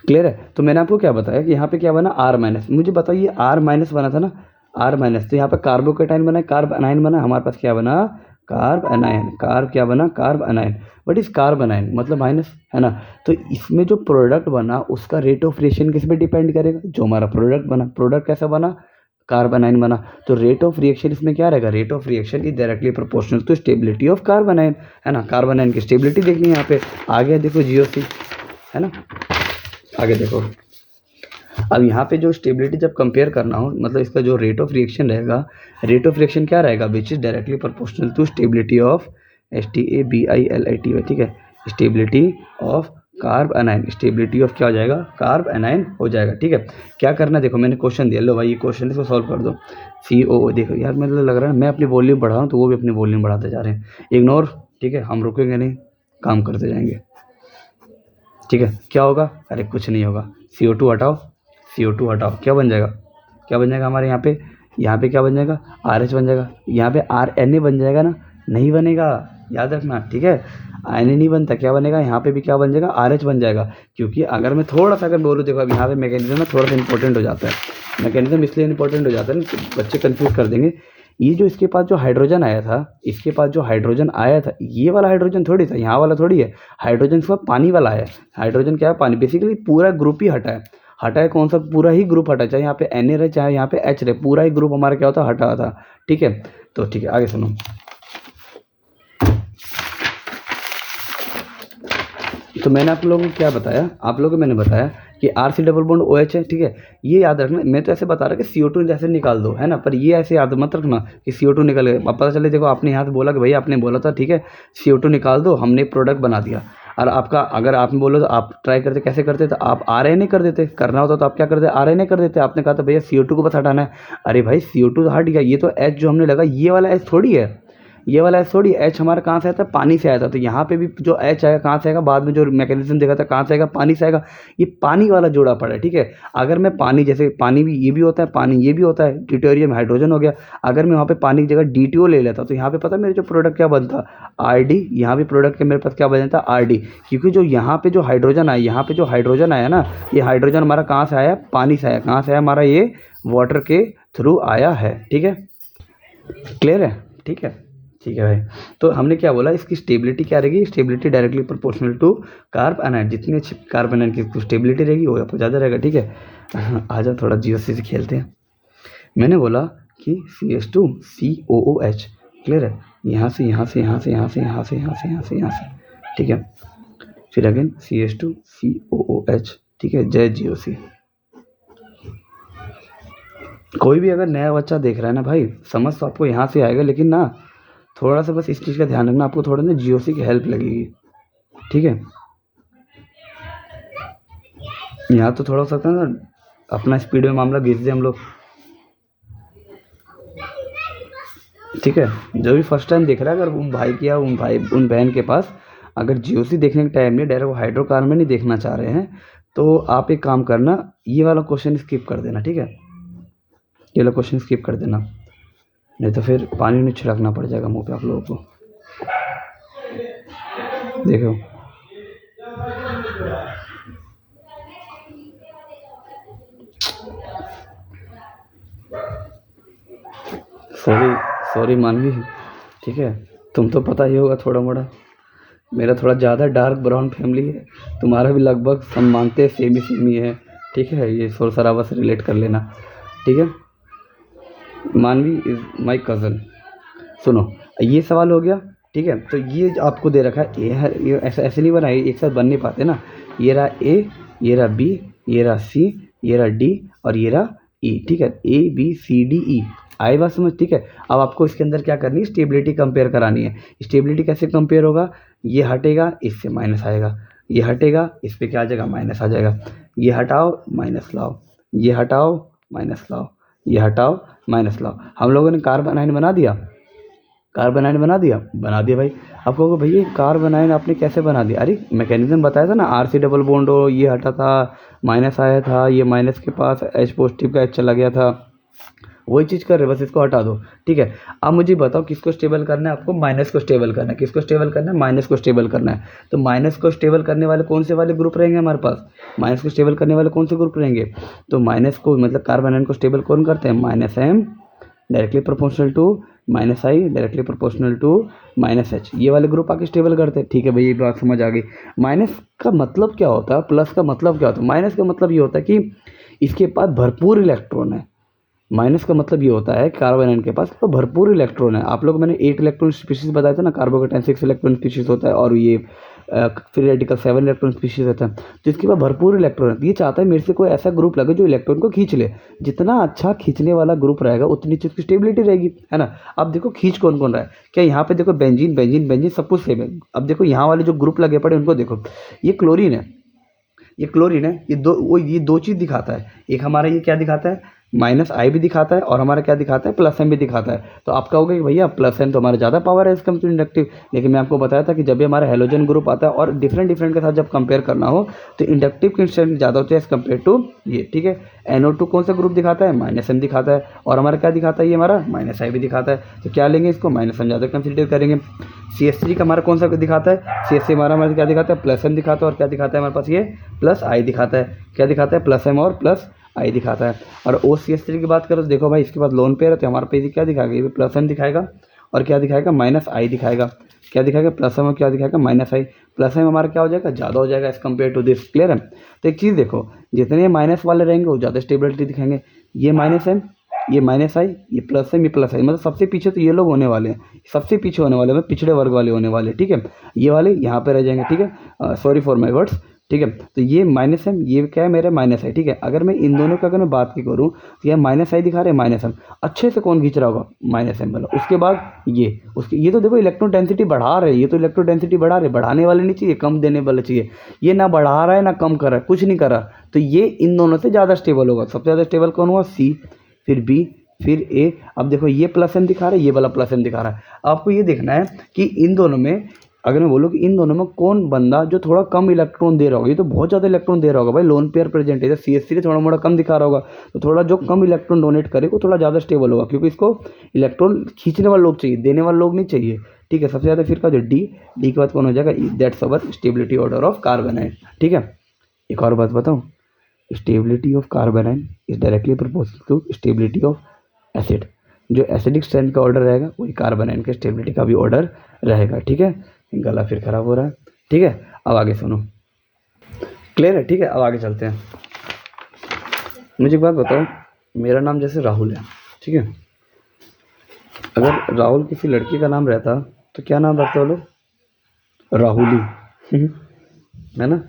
क्लियर है। तो मैंने आपको क्या बताया कि यहाँ पे क्या बना, R माइनस। मुझे बताओ ये R माइनस बना था ना, R माइनस, तो यहाँ पे कार्बोकेटाइन बना, कार्ब अनाइन बना, हमारे पास क्या बना, कार्ब अनाइन। कार्ब क्या बना, carb anion. What is carb anion, मतलब माइनस, है ना। तो इसमें जो प्रोडक्ट बना उसका रेट ऑफ रिएक्शन किस पे डिपेंड करेगा, जो हमारा प्रोडक्ट बना। प्रोडक्ट कैसा बना, कार्ब अनाइन बना। तो रेट ऑफ रिएक्शन इसमें क्या रहेगा, rate of reaction is directly proportional to stability of carbanion, है ना। कार्ब अनाइन की स्टेबिलिटी देखनी है यहाँ पे। आगे देखो GOC, है ना। आगे देखो, अब यहाँ पे जो स्टेबिलिटी जब कंपेयर करना हो, मतलब इसका जो रेट ऑफ रिएक्शन रहेगा, रेट ऑफ रिएक्शन क्या रहेगा, which is directly proportional to stability of STABILITY, ठीक है, stability of carbanion. Stability of क्या हो जाएगा, कार्ब अनाइन हो जाएगा, ठीक है। क्या करना, देखो मैंने क्वेश्चन दिया, लो भाई ये क्वेश्चन इसको सॉल्व कर दो। CO, देखो यार मुझे लग रहा है मैं अपनी वॉल्यूम बढ़ा रहा हूँ तो वो भी अपनी वॉल्यूम बढ़ाते जा रहे हैं, इग्नोर, ठीक है, हम रुकेंगे नहीं, काम करते जाएंगे, ठीक है। क्या होगा, अरे कुछ नहीं होगा, CO2 हटाओ, CO2 हटाओ, क्या बन जाएगा, क्या बन जाएगा हमारे यहाँ पे क्या बन जाएगा, RH बन जाएगा। यहाँ पे RNA बन जाएगा ना, नहीं बनेगा, याद रखना, ठीक है। Na नहीं बनता, क्या बनेगा, यहाँ पे भी क्या बन जाएगा, RH बन जाएगा। क्योंकि अगर मैं थोड़ा सा अगर बोलूँ, देखो अब यहाँ पे मैकेनिज्म में थोड़ा सा इंपॉर्टेंट हो जाता है। मैकेनिज्म इसलिए इंपॉर्टेंट हो जाता है ना, बच्चे कन्फ्यूज कर देंगे। ये जो इसके पास जो हाइड्रोजन आया था, इसके पास जो हाइड्रोजन आया था, ये वाला हाइड्रोजन थोड़ी था, यहाँ वाला थोड़ी है। हाइड्रोजन के पास पानी वाला है। हाइड्रोजन क्या है, पानी। बेसिकली पूरा ग्रुप ही हटा है कौन सा, पूरा ही ग्रुप हटा, चाहे यहाँ पे Na रहे चाहे यहाँ पे H रहे, पूरा ही ग्रुप हमारा क्या होता है, हटा था, ठीक है। तो ठीक है, आगे सुनो। तो मैंने आप लोगों को क्या बताया, आप लोगों को मैंने बताया कि RC डबल बॉन्ड OH है, ठीक है। ये याद रखना, मैं तो ऐसे बता रहा कि CO2 जैसे निकाल दो, है ना, पर ये ऐसे याद मत रखना कि CO2 निकल गया। अब पता चले देखो आपने यहाँ से बोला कि भाई आपने बोला था, ठीक है, CO2 निकाल दो, हमने प्रोडक्ट बना दिया। और आपका अगर आपने बोलो तो आप ट्राई करते, कैसे करते, तो आप RNA कर देते, करना होता तो आप क्या करते, RNA कर देते। आपने कहा था भैया CO2 को बस हटाना है, अरे भाई CO2 तो हट गया, ये तो H जो हमने लगा, ये वाला H थोड़ी है, ये वाला H थोड़ी, H हमारा कहाँ से आया था, पानी से आया था। तो यहाँ पे भी जो H आएगा कहाँ से आएगा, बाद में जो मैकेनिज्म देखा था कहाँ से आएगा, पानी से आएगा। ये पानी वाला जोड़ा पड़ा है, ठीक है। अगर मैं पानी, जैसे पानी भी ये भी होता है, पानी ये भी होता है, ड्यूटेरियम हाइड्रोजन हो गया। अगर मैं वहाँ पे पानी की जगह DTO ले लेता तो यहाँ पे पता मेरे जो प्रोडक्ट क्या बनता, RD। यहाँ भी प्रोडक्ट के मेरे पास क्या बन जाता, RD। क्योंकि जो यहाँ पे जो हाइड्रोजन आया, यहाँ पे जो हाइड्रोजन आया ना, ये हाइड्रोजन हमारा कहाँ से आया, पानी से आया। कहाँ से आया, हमारा ये वाटर के थ्रू आया है, ठीक है, क्लियर है, ठीक है, ठीक है भाई। तो हमने क्या बोला, इसकी स्टेबिलिटी क्या रहेगी, stability directly proportional to carbanion. जितनी अच्छी कार्ब अनाइन की स्टेबिलिटी रहेगी वो आपको ज़्यादा रहेगा, ठीक है। आ जाओ थोड़ा GOC से खेलते हैं। मैंने बोला कि CH2COOH, क्लियर है, यहाँ से यहाँ से यहाँ से यहाँ से यहाँ से यहाँ से यहाँ से यहाँ से, ठीक है। फिर अगेन CH2COOH, ठीक है, जय GOC। कोई भी अगर नया बच्चा देख रहा है ना भाई, समझ तो आपको यहाँ से आएगा, लेकिन ना थोड़ा सा बस इस चीज़ का ध्यान रखना, आपको थोड़ा ना GOC की हेल्प लगेगी, ठीक है। यहाँ तो थोड़ा सा था ना, अपना स्पीड में मामला घिस दे हम लोग, ठीक है। जो भी फर्स्ट टाइम देख रहा है, अगर उन भाई की या उन बहन के पास अगर GOC देखने के टाइम में डायरेक्ट वो हाइड्रोकार्बन नहीं देखना चाह रहे हैं, तो आप एक काम करना, ये वाला क्वेश्चन स्किप कर देना, ठीक है, ये वाला क्वेश्चन स्किप कर देना, नहीं तो फिर पानी नहीं छिड़कना पड़ जाएगा मुंह पे आप लोगों को। देखो सॉरी मानवी, ठीक है, तुम तो पता ही होगा थोड़ा मोड़ा, मेरा थोड़ा ज़्यादा डार्क ब्राउन फैमिली है, तुम्हारा भी लगभग सब मानते सेम ही है, ठीक है। ये शोर शराबा से रिलेट कर लेना, ठीक है। मानवी इज़ माय कज़न। सुनो, ये सवाल हो गया, ठीक है। तो ये आपको दे रखा है, ये ऐसे नहीं बना, एक साथ बन नहीं पाते ना। ये रहा A, ये रहा B, ये रहा C, ये रहा D और ये रहा E, ठीक है, ABCDE, आई बात समझ, ठीक है। अब आपको इसके अंदर क्या करनी है, स्टेबिलिटी कंपेयर करानी है। स्टेबिलिटी कैसे कंपेयर होगा, ये हटेगा इससे माइनस आएगा, ये हटेगा इस पे क्या आ जाएगा, माइनस आ जाएगा, ये हटाओ माइनस लाओ, ये हटाओ माइनस लाओ, ये हटाओ माइनस लाओ। हम लोगों ने कार्बन आयन बना दिया, कार्बन आयन बना दिया भाई। आप कहोगे भैया कार्बन आयन आपने कैसे बना दिया, अरे मैकेनिज्म बताया था ना, आर सी डबल बॉन्ड हो, ये हटा था माइनस आया था, ये माइनस के पास एच पॉजिटिव का एच चला गया था, वही चीज़ कर रहे, बस इसको हटा दो, ठीक है। अब मुझे बताओ किसको स्टेबल करना है आपको, माइनस को स्टेबल करना है। किसको स्टेबल करना है, माइनस को स्टेबल करना है। तो माइनस को स्टेबल करने वाले कौन से वाले ग्रुप रहेंगे हमारे पास, माइनस को स्टेबल करने वाले कौन से ग्रुप रहेंगे, तो माइनस को मतलब कार्बन आयन को स्टेबल कौन करते हैं, minus M directly proportional to minus I directly proportional to minus H, ये वाले ग्रुप आके स्टेबल करते हैं, ठीक है भाई, ये बात समझ आ गई। माइनस का मतलब क्या होता है, प्लस का मतलब क्या होता है, माइनस का मतलब ये होता है कि इसके पास भरपूर इलेक्ट्रॉन है। माइनस का मतलब ये होता है कार्बन आयन के पास तो भरपूर इलेक्ट्रॉन है। आप लोग मैंने 8 इलेक्ट्रॉन स्पीशीज बताया था ना, कार्बोकेटाइन 6 इलेक्ट्रॉन स्पीशीज होता है और ये फ्री रेडिकल 7 इलेक्ट्रॉन स्पीशीज होता है। तो इसके पास भरपूर इलेक्ट्रॉन है। ये चाहता है मेरे से कोई ऐसा ग्रुप लगे जो इलेक्ट्रॉन को खींच ले। जितना अच्छा खींचने वाला ग्रुप रहेगा उतनी चीज़ की स्टेबिलिटी रहेगी, है ना। अब देखो खींच कौन कौन रहा है, क्या यहाँ पे देखो बेंजीन बेंजीन बेंजीन सब कुछ सेम है। अब देखो यहाँ वाले जो ग्रुप लगे पड़े उनको देखो, ये क्लोरीन है, ये क्लोरीन है, ये दो चीज़ दिखाता है। एक हमारा ये क्या दिखाता है, माइनस आई भी दिखाता है और हमारा क्या दिखाता है, प्लस एम भी दिखाता है। तो आप कहोगे कि भैया प्लस एम तो हमारा ज़्यादा पावर है इसका मतलब इंडक्टिव, लेकिन मैं आपको बताया था कि जब भी हमारा हेलोजन ग्रुप आता है और डिफरेंट के साथ जब कंपेयर करना हो तो इंडक्टिव की स्ट्रेंथ ज़्यादा होती है एज कम्पेयर टू ये, ठीक है। NO2 कौन सा ग्रुप दिखाता है, माइनस एम दिखाता है और हमारा क्या दिखाता है, ये हमारा माइनस आई भी दिखाता है। तो क्या लेंगे इसको, माइनस एम ज़्यादा कंसिडर करेंगे। CH3 का हमारा कौन सा दिखाता है, CH3 हमारा क्या दिखाता है, प्लस एम दिखाता है और क्या दिखाता है हमारे पास, ये प्लस आई दिखाता है। क्या दिखाता है, प्लस एम और प्लस आई दिखाता है। और OCH3 की बात करो तो देखो भाई इसके बाद लोन पेयर है तो हमारे पे क्या दिखाएगा, ये प्लस एम दिखाएगा और क्या दिखाएगा, माइनस आई दिखाएगा। क्या दिखाएगा, प्लस एम और क्या दिखाएगा, माइनस आई। प्लस एम हमारा क्या हो जाएगा, ज़्यादा हो जाएगा as compare to this, clear है। तो एक चीज़ देखो, जितने माइनस वाले रहेंगे वो ज़्यादा स्टेबिलिटी दिखाएंगे। ये माइनस एम, ये माइनस आई, ये प्लस एम, ये प्लस आई, मतलब सबसे पीछे तो ये लोग होने वाले हैं, सबसे पीछे होने वाले हैं, पिछड़े वर्ग वाले होने वाले, ठीक है। ये वाले यहाँ पे रह जाएंगे, ठीक है, सॉरी फॉर माई वर्ड्स, ठीक है। तो ये माइनस एम, ये क्या है मेरा माइनस आई, ठीक है। अगर मैं इन दोनों की अगर मैं बात की करूँ तो यह माइनस आई दिखा रहे हैं, माइनस एम अच्छे से कौन खींच रहा होगा, माइनस एम वाला। उसके बाद ये उसके, ये तो देखो इलेक्ट्रॉन डेंसिटी बढ़ा रहे हैं, ये तो इलेक्ट्रॉन डेंसिटी बढ़ा रहे, बढ़ाने वाले नहीं चाहिए, कम देने वाले चाहिए। ये ना बढ़ा रहा है ना कम कर रहा है, कुछ नहीं कर रहा। तो ये इन दोनों से ज़्यादा स्टेबल होगा। सबसे ज़्यादा स्टेबल कौन हुआ, C, फिर B, फिर A। अब देखो ये प्लस एम दिखा रहा है, ये वाला प्लस एम दिखा रहा है। आपको ये देखना है कि इन दोनों में, अगर मैं बोलूँ कि इन दोनों में कौन बंदा जो थोड़ा कम इलेक्ट्रॉन दे रहा होगा, ये तो बहुत ज़्यादा इलेक्ट्रॉन दे रहा होगा भाई, लोन पेयर प्रेजेंट है। CH3 थोड़ा मोड़ा कम दिखा रहा होगा, तो थोड़ा जो कम इलेक्ट्रॉन डोनेट करे वो थोड़ा ज़्यादा स्टेबल होगा, क्योंकि इसको इलेक्ट्रॉन खींचने वाले लोग चाहिए, देने वाले लोग नहीं चाहिए, ठीक है। सबसे ज़्यादा फिर का जो डी के बाद कौन हो जाएगा, that's our stability order of carbanion, ठीक है। एक और बात बताऊँ, stability of carbanion is directly proportional to stability of acid. जो एसिडिक स्ट्रेंथ का ऑर्डर रहेगा वही कार्बन आयन के स्टेबिलिटी का भी ऑर्डर रहेगा, ठीक है। गला फिर खराब हो रहा है, ठीक है। अब आगे सुनो, क्लियर है, ठीक है। अब आगे चलते हैं। मुझे एक बात बताओ, मेरा नाम जैसे राहुल है, ठीक है। अगर राहुल किसी लड़की का नाम रहता तो क्या नाम रखते हो लोग, राहुली, है ना।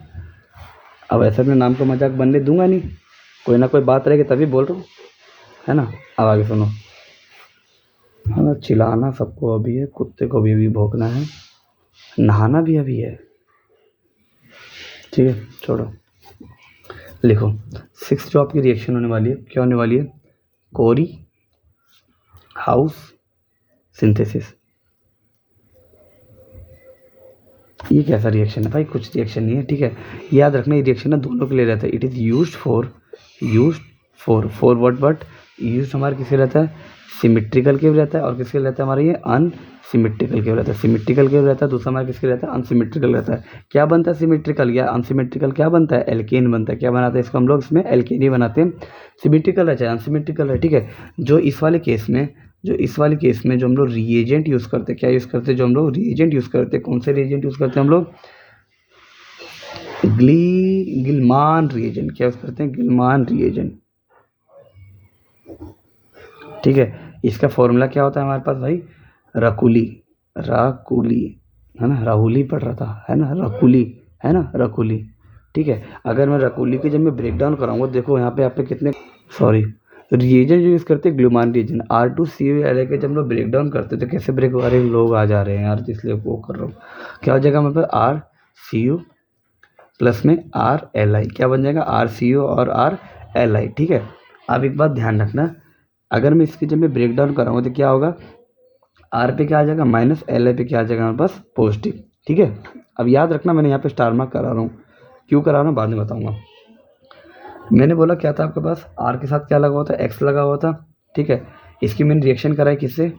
अब ऐसा मैं नाम को मजाक बनने दूंगा नहीं, कोई ना कोई बात रहेगी तभी बोल रहा हूँ, है ना। अब आगे सुनो, हाँ चिल्लाना सबको अभी है, कुत्ते को भी अभी भौंकना है, नहाना भी अभी है, ठीक है। छोड़ो, लिखो 6 जो आपकी रिएक्शन होने वाली है, क्या होने वाली है, कोरी हाउस सिंथेसिस। ये कैसा रिएक्शन है भाई, कुछ रिएक्शन नहीं है, ठीक है। याद रखना ये रिएक्शन है दोनों के लिए रहता है। It is used for what use हमारा किसके रहता है, सिमेट्रिकल के भी रहता है और किसके रहता है हमारा ये अनसिमेट्रिकल के रहता है। सिमेट्रिकल के रहता है, दूसरा हमारा किसके रहता है, अनसिमेट्रिकल रहता है। क्या बनता है सिमेट्रिकल या अनसिमेट्रिकल, क्या बनता है, एल्केन बनता है। क्या बनाते हैं इसको हम लोग, इसमें एल्केन ही बनाते हैं। सिमेट्रिकल है चाहे अनसिमेट्रिकल है, ठीक है। जो इस वाले केस में जो हम लोग रिएजेंट यूज़ करते हैं, क्या यूज़ करते हैं, जो हम लोग रिएजेंट यूज़ करते हैं, कौन से रिएजेंट यूज़ करते हैं हम लोग, गिलमान रिएजेंट। क्या यूज़ करते हैं, गिलमान रिएजेंट, ठीक है। इसका फॉर्मूला क्या होता है हमारे पास भाई, राकुली, है ना, राहुली पढ़ रहा था, है ना, राकुली, है ना, राकुली, ठीक है। अगर मैं राकुली की जब मैं ब्रेक डाउन कराऊंगा, देखो यहाँ पे कितने, सॉरी, रिएजेंट जो यूज़ करते हैं ग्लूमान रिएजेंट R2CuLi के जब हम लोग ब्रेक डाउन करते हैं तो कैसे ब्रेक हो रहे लोग आ जा रहे हैं यार, इसलिए वो कर रहा हूँ। क्या हो जाएगा हमारे पास RCu प्लस में RLi, क्या बन जाएगा RCu और RLi, ठीक है। अब एक बात ध्यान रखना, अगर मैं इसकी जब मैं ब्रेक डाउन कराऊँगा तो क्या होगा, R पे क्या आ जाएगा माइनस, Li पे क्या आ जाएगा हमारे पास पॉजिटिव, ठीक है। अब याद रखना मैंने यहाँ पे स्टार मार्क करा रहा हूँ, क्यों करा रहा हूँ बाद में बताऊँगा। मैंने बोला क्या था आपके पास, R के साथ क्या लगा हुआ था, X लगा हुआ था, ठीक है। इसकी मैंने रिएक्शन कराई किससे,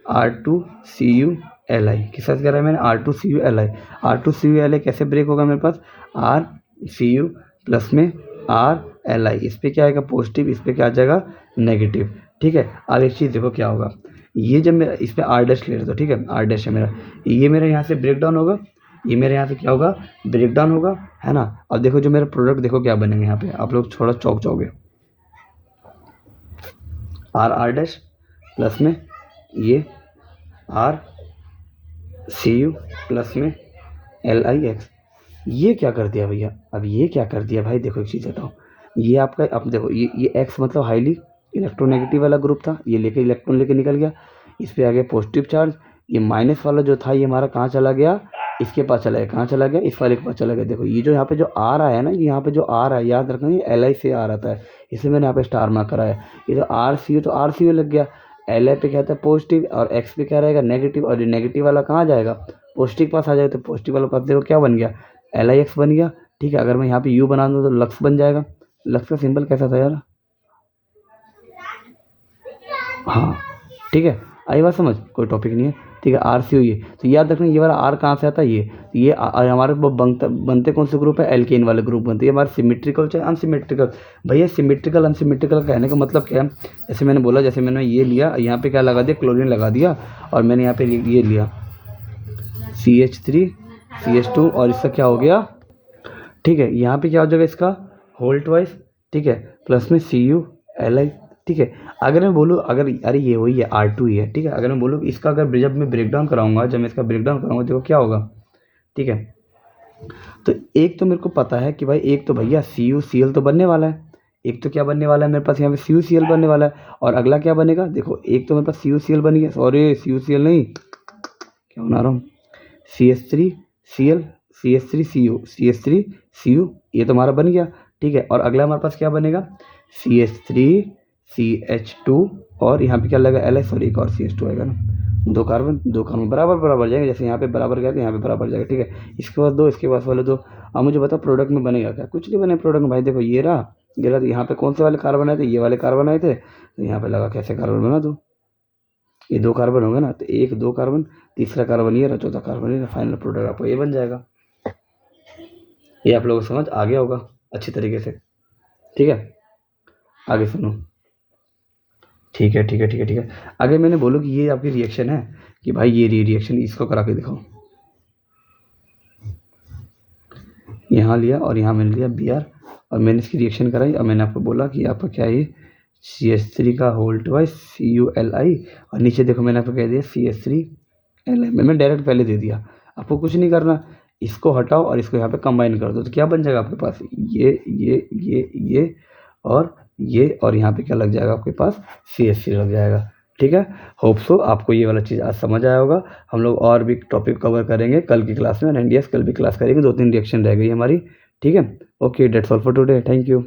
R2CuLi, किस साथ कराया मैंने R2CuLi। R2CuLi कैसे ब्रेक होगा मेरे पास, RCu प्लस में RLi, इस पर क्या आएगा पॉजिटिव, इस पर क्या आ जाएगा नेगेटिव, ठीक है। अब एक चीज़ देखो क्या होगा, ये जब मेरा इस पर R डैश ले लेता हूँ, ठीक है, R डैश है मेरा, ये मेरा यहाँ से ब्रेक डाउन होगा, ये मेरे यहाँ से क्या होगा ब्रेक डाउन होगा, है ना। अब देखो जो मेरा प्रोडक्ट देखो क्या बनेंगे यहाँ पे, आप लोग थोड़ा चौक जाओगे, R डैश प्लस में ये RCu प्लस में LiX, ये क्या कर दिया भैया, अब ये क्या कर दिया भाई, देखो एक चीज़ बताओ, ये आपका, अब देखो ये X मतलब हाईली इलेक्ट्रोनेगेटिव वाला ग्रुप था, ये लेके इलेक्ट्रॉन लेके निकल गया, इस पर आ गया पॉजिटिव चार्ज, ये माइनस वाला जो था ये हमारा कहाँ चला गया, इसके पास चला गया, कहाँ चला गया, इस वाले के पास चला गया। देखो ये जो यहाँ पे जो आ रहा है ना, यहाँ पे जो आ रहा है याद रखना ये Li से आ रहा है, इसलिए मैंने यहाँ पे स्टार मार्क करा है। ये जो RCu तो RCu लग गया, Li पे क्या था पॉजिटिव और X पे क्या रहेगा नेगेटिव, और ये नेगेटिव वाला कहाँ जाएगा पॉजिटिव के पास आ जाएगा, तो पॉजिटिव वाला पास देखो क्या बन गया LiX बन गया, ठीक है। अगर मैं यहाँ पे U बना दूँ तो लक्स बन जाएगा, लक्स का सिंबल कैसा था यार, हाँ ठीक है, आई बात समझ, कोई टॉपिक नहीं है, ठीक है। RCu ये तो याद रखना, ये वाला R कहाँ से आता है, ये हमारे बनते कौन से ग्रुप है, एल्केन वाले ग्रुप बनते हैं हमारे, सिमेट्रिकल चाहे अनसिमेट्रिकल। भैया सिमेट्रिकल अनसिमेट्रिकल कहने का मतलब क्या है, जैसे मैंने बोला, जैसे मैंने ये लिया यहाँ पे क्या लगा दिया क्लोरीन लगा दिया, और मैंने यहाँ पे ये लिया CH3 CH2 और इसका क्या हो गया, ठीक है। यहाँ पे क्या हो जाएगा इसका होल्ट वाइज, ठीक है, प्लस में CuLi, ठीक है। अगर मैं बोलूँ अगर अरे ये वही है R2 ही है, ठीक है। अगर मैं बोलूँ इसका अगर जब मैं ब्रेक डाउन कराऊंगा, जब मैं इसका ब्रेक डाउन कराऊंगा देखो क्या होगा, ठीक है। तो एक तो मेरे को पता है कि भाई एक तो भैया CuCl तो बनने वाला है, एक तो क्या बनने वाला है मेरे पास यहाँ पे CuCl बनने वाला है, और अगला क्या बनेगा देखो, एक तो मेरे पास CuCl बन गया, सॉरी CuCl नहीं, क्या बना रहा हूँ CH3Cl CH3Cu ये तो हमारा बन गया, ठीक है। और अगला हमारे पास क्या बनेगा CH3CH2 और यहाँ पे क्या लगेगा Li, सॉरी एक और CH2 आएगा ना, दो कार्बन बराबर जाएंगे, जैसे यहाँ पे बराबर गया तो यहाँ पे बराबर जाएगा, ठीक है। इसके बाद दो, इसके बाद वाले दो। अब मुझे बताओ प्रोडक्ट में बनेगा क्या, कुछ नहीं बने प्रोडक्ट में भाई, देखो ये रहा, तो यहाँ पे कौन से वाले कार्बन आए थे, ये वाले कार्बन आए थे, तो यहाँ पे लगा कैसे कार्बन बना दो, ये दो कार्बन हो गए ना, तो एक दो कार्बन, तीसरा कार्बन ये रहा, चौथा कार्बन ये, फाइनल प्रोडक्ट आपको ये बन जाएगा। ये आप लोगों को समझ आ गया होगा अच्छी तरीके से, ठीक है। आगे सुनो, ठीक है ठीक है ठीक है ठीक है। अगर मैंने बोलूँ कि ये आपकी रिएक्शन है, कि भाई ये रिएक्शन इसको करा के दिखाओ, यहाँ लिया और यहाँ मैंने लिया Br और मैंने इसकी रिएक्शन कराई, और मैंने आपको बोला कि आपका क्या है CH3 का होल्ट वाइज CuLi, और नीचे देखो मैंने आपको कह दिया CH3Li, मैंने डायरेक्ट पहले दे दिया, आपको कुछ नहीं करना, इसको हटाओ और इसको यहाँ पे कंबाइन कर दो, तो क्या बन जाएगा आपके पास ये और यहाँ पे क्या लग जाएगा आपके पास CH3 लग जाएगा, ठीक है। होप सो आपको ये वाला चीज़ आज समझ आया होगा। हम लोग और भी टॉपिक कवर करेंगे कल की क्लास में, एंड यस कल भी क्लास करेंगे, 2-3 रिएक्शन रह गई हमारी, ठीक है। Okay, that's all for today, thank you.